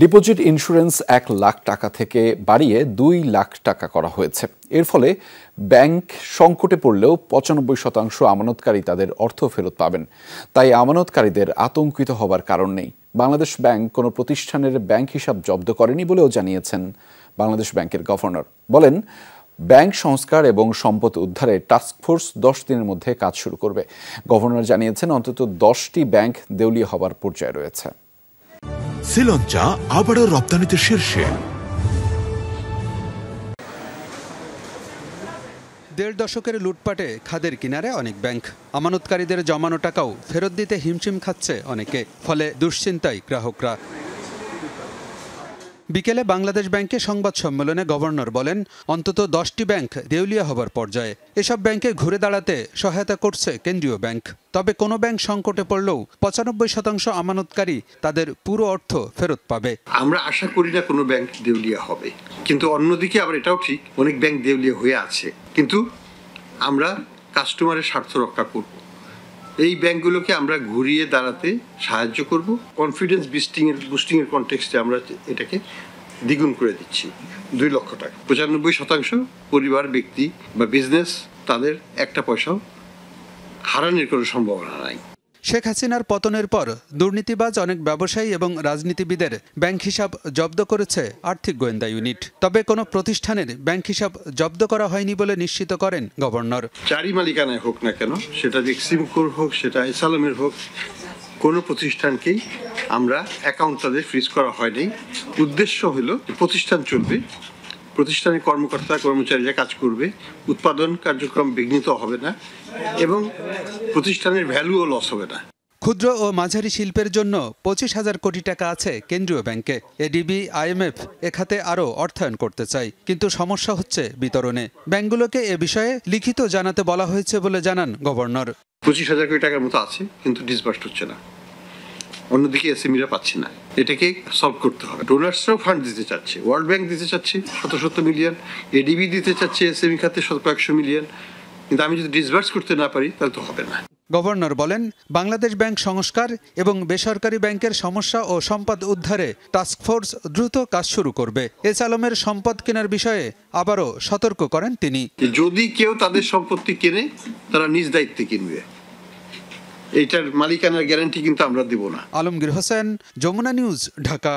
Deposit insurance ১ lakh টাকা থেকে বাড়িয়ে ২ লাখ টাকা করা হয়েছে। এর ফলে ব্যাংক সংকটে পড়লেও ৯৫% আমানতকারী তাদের অর্থ ফেরত পাবেন। তাই আমানতকারীদের আতঙ্কিত হবার কারণ নেই। বাংলাদেশ ব্যাংক কোনো প্রতিষ্ঠানের ব্যাংক হিসাব জব্দ করেনি বলেও জানিয়েছেন বাংলাদেশ ব্যাংকের গভর্নর। বলেন, ব্যাংক সংস্কার এবং সম্পদ উদ্ধারে টাস্কফোর্স ১০ দিনের মধ্যে কাজ শুরু করবে। গভর্নর জানিয়েছেন, অন্তত ১০টি ব্যাংক দেউলিয়া হবার পর্যায়ে রয়েছে। শ্রীলঙ্কা আবারও রপ্তানিতে শীর্ষে। ১.৫ দশকের লুটপাটে খাদের কিনারে অনেক ব্যাংক। আমানতকারীদের জমানো টাকাও ফেরত দিতে হিমশিম খাচ্ছে অনেকে, ফলে দুশ্চিন্তায় গ্রাহকরা। বিকেলে বাংলাদেশ ব্যাংকে সংবাদ সম্মেলনে গভর্নর বলেন, অন্তত ১০টি ব্যাংক দেউলিয়া হবার পর্যায়ে। এসব ব্যাংকে ঘুরে দাঁড়াতে সহায়তা করছে কেন্দ্রীয় ব্যাংক। তবে কোনো ব্যাংক সংকটে পড়লেও ৯৫% আমানতকারী তাদের পুরো অর্থ ফেরত পাবে। আমরা আশা করি না কোনো ব্যাংক দেউলিয়া হবে, কিন্তু অন্যদিকে আবার এটাও ঠিক, অনেক ব্যাংক দেউলিয়া হয়ে আছে। কিন্তু আমরা কাস্টমারের স্বার্থ রক্ষা করব। এই ব্যাংকগুলোকে আমরা ঘুরিয়ে দাঁড়াতে সাহায্য করব। কনফিডেন্স বুস্টিং এর কনটেক্সটে আমরা এটাকে দ্বিগুণ করে দিচ্ছি ২ লক্ষ টাকা। ৯৫% পরিবার, ব্যক্তি বা বিজনেস তাদের একটা পয়সাও হারানোর কোনো সম্ভাবনা নাই। শেখ হাসিনার পতনের পর দুর্নীতিবাজ অনেক ব্যবসায়ী এবং রাজনীতিবিদের ব্যাংক হিসাব জব্দ করেছে আর্থিক গোয়েন্দা ইউনিট। তবে কোনো প্রতিষ্ঠানের ব্যাংক হিসাব জব্দ করা হয়নি বলে নিশ্চিত করেন গভর্নর। যারই মালিকানায় হোক না কেন, সেটা এক্সিমকোর হোক, সেটা এসালামের হোক, কোনো প্রতিষ্ঠানকেই আমরা অ্যাকাউন্ট তাদের ফ্রিজ করা হয়নি। উদ্দেশ্য হলো প্রতিষ্ঠান চলবে, প্রতিষ্ঠানের কর্মকর্তা কর্মচারীরা কাজ করবে, উৎপাদন কার্যক্রম বিঘ্নিত হবে না এবং প্রতিষ্ঠানের ভ্যালুও লস হবে না। ক্ষুদ্র ও মাঝারি শিল্পের জন্য ২৫,০০০ কোটি টাকা আছে কেন্দ্রীয় ব্যাংকে। এডিবি, আইএমএফ এ খাতে আরও অর্থায়ন করতে চাই, কিন্তু সমস্যা হচ্ছে বিতরণে। ব্যাংকগুলোকে এ বিষয়ে লিখিত জানাতে বলা হয়েছে বলে জানান গভর্নর। ২৫,০০০ কোটি টাকার মতো আছে, কিন্তু ডিসবার্সড হচ্ছে না। অন্যদিকে এসএমইরা পাচ্ছে না। এটাকে সলভ করতে হবে। ডোনার্সরাও ফান্ড দিতে চাচ্ছে, ওয়ার্ল্ড ব্যাংক দিতে চাচ্ছে শত মিলিয়ন, এডিবি দিতে চাচ্ছে এসএমই খাতে কয়েকশো মিলিয়ন, কিন্তু আমি যদি ডিসবার্স করতে না পারি তাহলে তো হবে না। গভর্নর বলেন, বাংলাদেশ ব্যাংক সংস্কার এবং বেসরকারি ব্যাংকের সমস্যা ও সম্পদ উদ্ধারে টাস্কফোর্স দ্রুত কাজ শুরু করবে। এসালামের সম্পদ কেনার বিষয়ে আবারও সতর্ক করেন তিনি। যদি কেউ তাদের সম্পত্তি কেনে, তারা নিজ দায়িত্বে কিনবে, এইটার মালিকানার গ্যারান্টি কিন্তু আমরা দেব না। আলমগীর হোসেন, যমুনা নিউজ, ঢাকা।